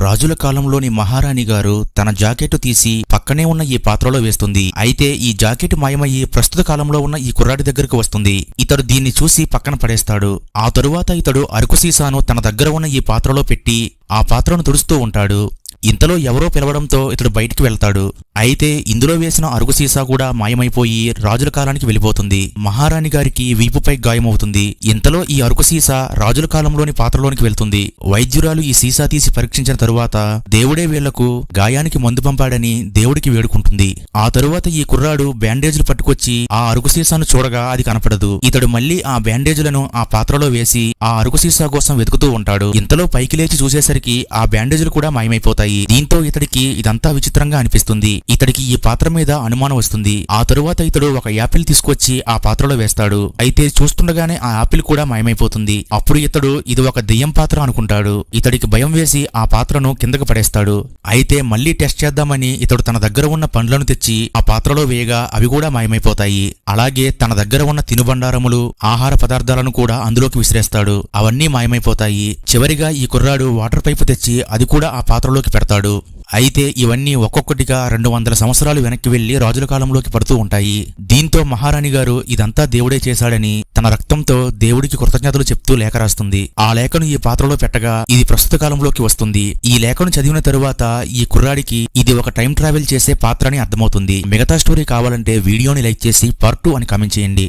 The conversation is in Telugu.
రాజుల కాలంలోని మహారాణి గారు తన జాకెట్ తీసి పక్కనే ఉన్న ఈ పాత్రలో వేస్తుంది. అయితే ఈ జాకెట్ మాయమయ్యి ప్రస్తుత కాలంలో ఉన్న ఈ కుర్రాడి దగ్గరకు వస్తుంది. ఇతడు దీన్ని చూసి పక్కన పడేస్తాడు. ఆ తరువాత ఇతడు అరకు సీసాను తన దగ్గర ఉన్న ఈ పాత్రలో పెట్టి ఆ పాత్రను తుడుస్తూ ఉంటాడు. ఇంతలో ఎవరో పిలవడంతో ఇతడు బయటికి వెళ్తాడు. అయితే ఇందులో వేసిన అరుగు సీసా కూడా మాయమైపోయి రాజుల కాలానికి వెళ్ళిపోతుంది. మహారాణి గారికి వీపుపై గాయమవుతుంది. ఇంతలో ఈ అరుగు సీసా రాజుల కాలంలోని పాత్రలోనికి వెళ్తుంది. వైద్యురాలు ఈ సీసా తీసి పరీక్షించిన తరువాత దేవుడే వీళ్లకు గాయానికి మందు పంపాడని దేవుడికి వేడుకుంటుంది. ఆ తరువాత ఈ కుర్రాడు బ్యాండేజీలు పట్టుకొచ్చి ఆ అరుగు సీసాను చూడగా అది కనపడదు. ఇతడు మళ్లీ ఆ బ్యాండేజీలను ఆ పాత్రలో వేసి ఆ అరుగు సీసా కోసం వెతుకుతూ ఉంటాడు. ఇంతలో పైకి లేచి చూసేసరికి ఆ బ్యాండేజీలు కూడా మాయమైపోతాయి. దీంతో ఇతడికి ఇదంతా విచిత్రంగా అనిపిస్తుంది. ఇతడికి ఈ పాత్ర మీద అనుమానం వస్తుంది. ఆ తరువాత ఇతడు ఒక యాపిల్ తీసుకొచ్చి ఆ పాత్రలో వేస్తాడు. అయితే చూస్తుండగానే ఆ యాపిల్ కూడా మాయమైపోతుంది. అప్పుడు ఇతడు ఇది ఒక దెయ్యం పాత్ర అనుకుంటాడు. ఇతడికి భయం వేసి ఆ పాత్రను కిందకు పడేస్తాడు. అయితే మళ్లీ టెస్ట్ చేద్దామని ఇతడు తన దగ్గర ఉన్న పండ్లను తెచ్చి ఆ పాత్రలో వేయగా అవి కూడా మాయమైపోతాయి. అలాగే తన దగ్గర ఉన్న తినుబండారములు, ఆహార పదార్థాలను కూడా అందులోకి విసిరేస్తాడు. అవన్నీ మాయమైపోతాయి. చివరిగా ఈ కుర్రాడు వాటర్ పైపు తెచ్చి అది కూడా ఆ పాత్రలోకి పెడతాడు. అయితే ఇవన్నీ ఒక్కొక్కటిగా 200 సంవత్సరాలు వెనక్కి వెళ్లి రాజుల కాలంలోకి పడుతూ ఉంటాయి. దీంతో మహారాణి గారు ఇదంతా దేవుడే చేశాడని తన రక్తంతో దేవుడికి కృతజ్ఞతలు చెప్తూ లేఖ రాస్తుంది. ఆ లేఖను ఈ పాత్రలో పెట్టగా ఇది ప్రస్తుత కాలంలోకి వస్తుంది. ఈ లేఖను చదివిన తరువాత ఈ కుర్రాడికి ఇది ఒక టైం ట్రావెల్ చేసే పాత్ర అని అర్థమవుతుంది. మిగతా స్టోరీ కావాలంటే వీడియోని లైక్ చేసి పార్ట్ 2 అని కామెంట్ చేయండి.